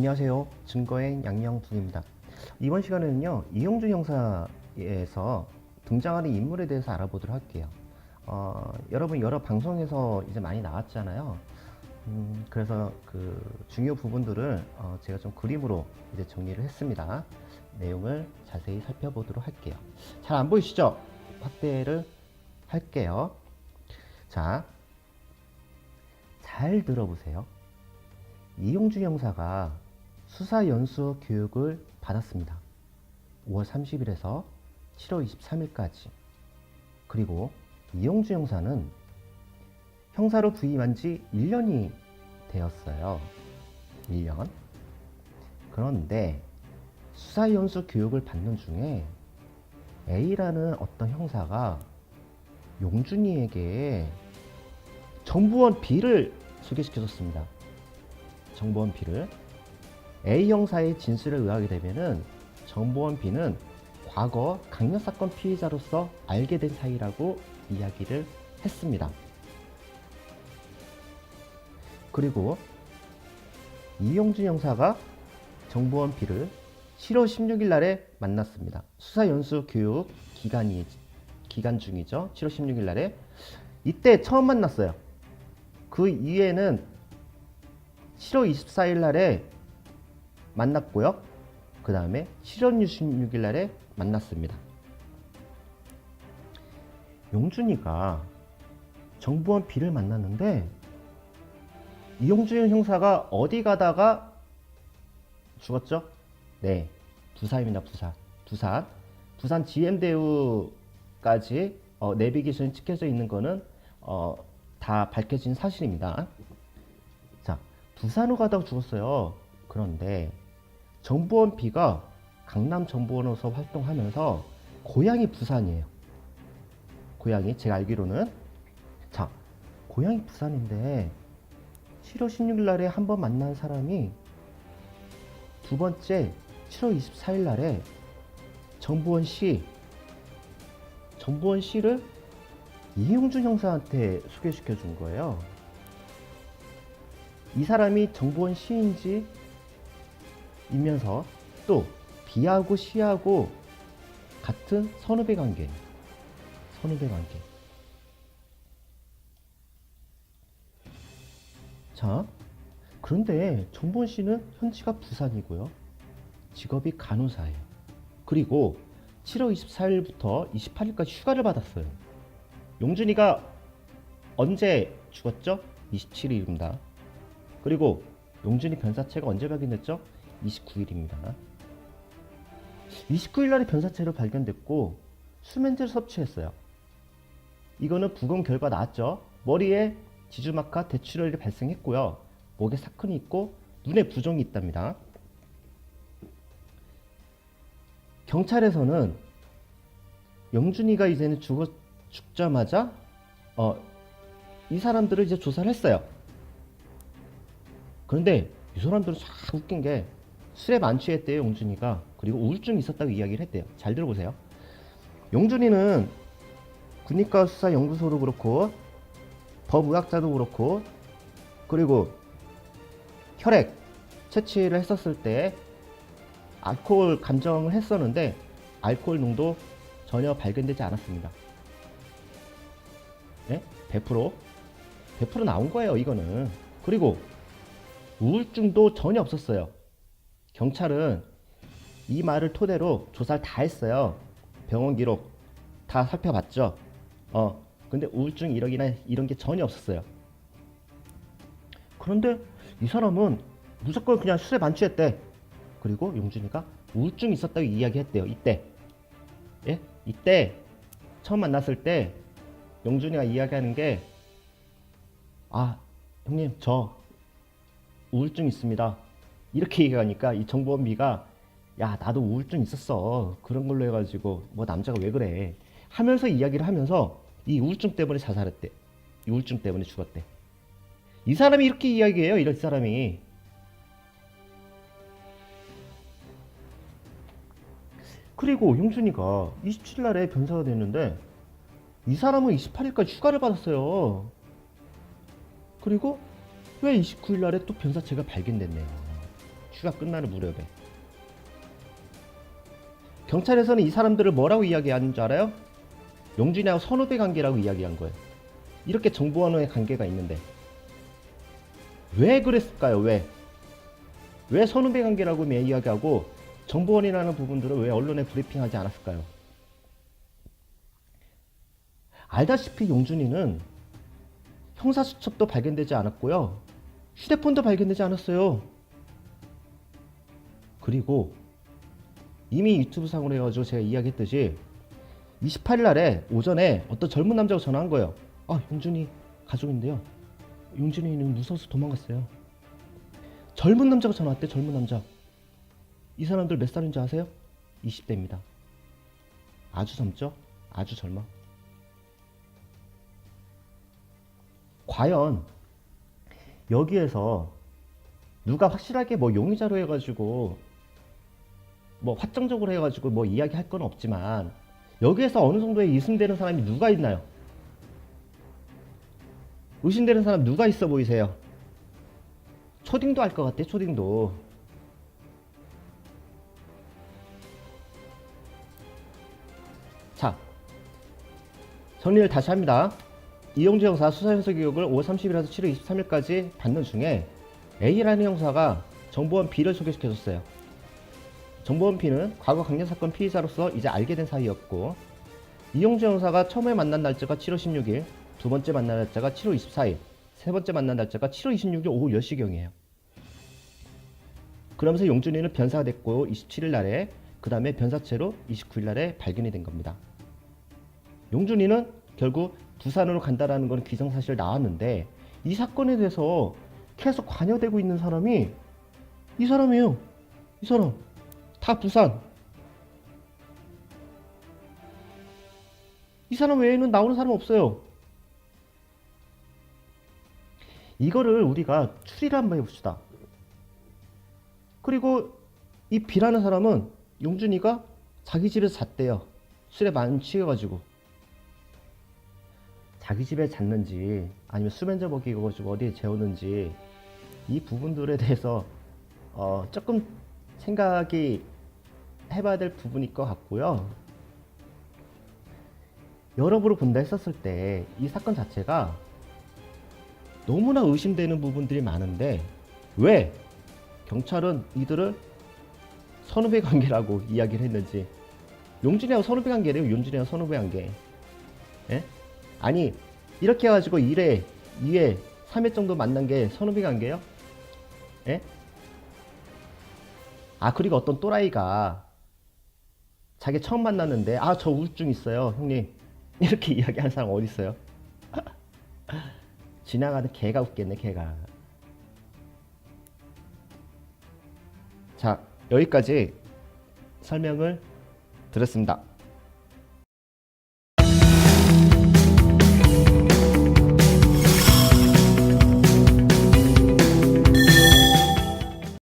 안녕하세요. 증거행 양영국입니다. 이번 시간에는요, 이용준 형사에서 등장하는 인물에 대해서 알아보도록 할게요. 여러분 여러 방송에서 이제 많이 나왔잖아요. 그래서 그 중요 부분들을 제가 좀 그림으로 이제 정리를 했습니다. 내용을 자세히 살펴보도록 할게요. 잘 안 보이시죠? 확대를 할게요. 자, 잘 들어보세요. 이용준 형사가 수사 연수 교육을 받았습니다. 5월 30일에서 7월 23일까지. 그리고 이용준 형사는 형사로 부임한 지 1년이 되었어요. 1년. 그런데 수사 연수 교육을 받는 중에 A라는 어떤 형사가 용준이에게 정보원 B를 소개시켜줬습니다. 정보원 B를. A 형사의 진술에 의하게 되면은 정보원 B는 과거 강력사건 피해자로서 알게 된 사이라고 이야기를 했습니다. 그리고 이용준 형사가 정보원 B를 7월 16일 날에 만났습니다. 수사 연수 교육 기간 중이죠. 7월 16일 날에. 이때 처음 만났어요. 그 이후에는 7월 24일 날에 만났고요. 그 다음에 7월 26일 날에 만났습니다. 용준이가 정보원 B를 만났는데 이용준 형사가 어디 가다가 죽었죠? 네, 부산입니다. 부산 GM대우까지 내비게이션이 찍혀져 있는 거는 다 밝혀진 사실입니다. 자, 부산으로 가다가 죽었어요. 그런데 정보원 B가 강남 정보원으로서 활동하면서 고향이 부산이에요. 고향이 제가 알기로는. 자, 고향이 부산인데 7월 16일 날에 한 번 만난 사람이 두 번째 7월 24일 날에 정보원 C를 이용준 형사한테 소개시켜 준 거예요. 이 사람이 정보원 C인지 이면서 또 B하고 C하고 같은 선후배 관계. 자, 그런데 정보원 C는 현지가 부산이고요. 직업이 간호사예요. 그리고 7월 24일부터 28일까지 휴가를 받았어요. 용준이가 언제 죽었죠? 27일입니다. 그리고 용준이 변사체가 언제 발견됐죠? 29일입니다. 29일 날에 변사체로 발견됐고 수면제를 섭취했어요. 이거는 부검 결과 나왔죠. 머리에 지주막하 대출혈이 발생했고요. 목에 사건이 있고 눈에 부종이 있답니다. 경찰에서는 영준이가 이제는 죽자마자 이 사람들을 이제 조사를 했어요. 그런데 이 사람들은 참 웃긴 게 술에 만취했대요, 용준이가. 그리고 우울증이 있었다고 이야기를 했대요. 잘 들어보세요. 용준이는 국립과수사연구소도 그렇고 법의학자도 그렇고 그리고 혈액 채취를 했었을 때 알코올 감정을 했었는데 알코올 농도 전혀 발견되지 않았습니다. 네? 100% 나온 거예요, 이거는. 그리고 우울증도 전혀 없었어요. 경찰은 이 말을 토대로 조사를 다 했어요. 병원 기록 다 살펴봤죠. 근데 우울증 이런 게 전혀 없었어요. 그런데 이 사람은 무조건 그냥 술에 만취했대. 그리고 용준이가 우울증이 있었다고 이야기했대요. 예? 이때 처음 만났을 때 용준이가 이야기하는 게 형님 저 우울증 있습니다. 이렇게 얘기하니까 이 정보원 B가 야 나도 우울증 있었어. 그런 걸로 해가지고 뭐 남자가 왜 그래 하면서 이야기를 하면서 이 우울증 때문에 자살했대. 이 우울증 때문에 죽었대. 이 사람이 이렇게 이야기해요. 이런 사람이. 그리고 용준이가 27일 날에 변사가 됐는데 이 사람은 28일까지 휴가를 받았어요. 그리고 왜 29일 날에 또 변사체가 발견됐네요. 휴가 끝나는 무렵에. 경찰에서는 이 사람들을 뭐라고 이야기하는 줄 알아요? 용준이하고 선후배 관계라고 이야기한 거예요. 이렇게 정보원의 관계가 있는데 왜 그랬을까요? 왜 선후배 관계라고 이야기하고 정보원이라는 부분들을 왜 언론에 브리핑하지 않았을까요? 알다시피 용준이는 형사수첩도 발견되지 않았고요. 휴대폰도 발견되지 않았어요. 그리고 이미 유튜브 상으로 해가지고 제가 이야기했듯이 28일 날에 오전에 어떤 젊은 남자가 전화한 거예요. 아, 용준이 가족인데요. 용준이는 무서워서 도망갔어요. 젊은 남자가 전화 왔대. 젊은 남자. 이 사람들 몇 살인 줄 아세요? 20대입니다. 아주 젊죠? 아주 젊어. 과연 여기에서 누가 확실하게 뭐 용의자로 해가지고 뭐 확정적으로 해가지고 뭐 이야기할 건 없지만 여기에서 어느 정도의 의심되는 사람이 누가 있나요? 의심되는 사람 누가 있어 보이세요? 초딩도 할 것 같아. 초딩도. 자, 정리를 다시 합니다. 이용주 형사 수사연수 교육을 5월 30일에서 7월 23일까지 받는 중에 A라는 형사가 정보원 B를 소개시켜줬어요. 정보원 B는 과거 강력사건 피의자로서 이제 알게 된 사이였고, 이용주 형사가 처음에 만난 날짜가 7월 16일, 두 번째 만난 날짜가 7월 24일, 세 번째 만난 날짜가 7월 26일 오후 10시경이에요. 그러면서 용준이는 변사가 됐고 27일 날에, 그 다음에 변사체로 29일 날에 발견이 된 겁니다. 용준이는 결국 부산으로 간다라는 건 기정사실 나왔는데 이 사건에 대해서 계속 관여되고 있는 사람이 이 사람이에요. 이 사람. 다 부산. 이 사람 외에는 나오는 사람 없어요. 이거를 우리가 추리를 한번 해봅시다. 그리고 이 B라는 사람은 용준이가 자기 집에서 잤대요. 술에 많이 취해가지고. 자기 집에 잤는지 아니면 수면제 먹이고 어디에 재웠는지 이 부분들에 대해서 조금 생각이 해봐야 될 부분일 것 같고요. 여러분을 본다 했었을 때 이 사건 자체가 너무나 의심되는 부분들이 많은데 왜 경찰은 이들을 선후배 관계라고 이야기를 했는지. 용준이하고 선후배 관계래요. 용준이하고 선후배 관계. 예? 아니 이렇게 해가지고 1회, 2회, 3회 정도 만난 게 선후배 관계예요? 예? 아, 그리고 어떤 또라이가 자기 처음 만났는데 아, 저 우울증 있어요 형님 이렇게 이야기하는 사람 어디 있어요? 지나가는 개가 웃겠네, 개가. 자, 여기까지 설명을 드렸습니다.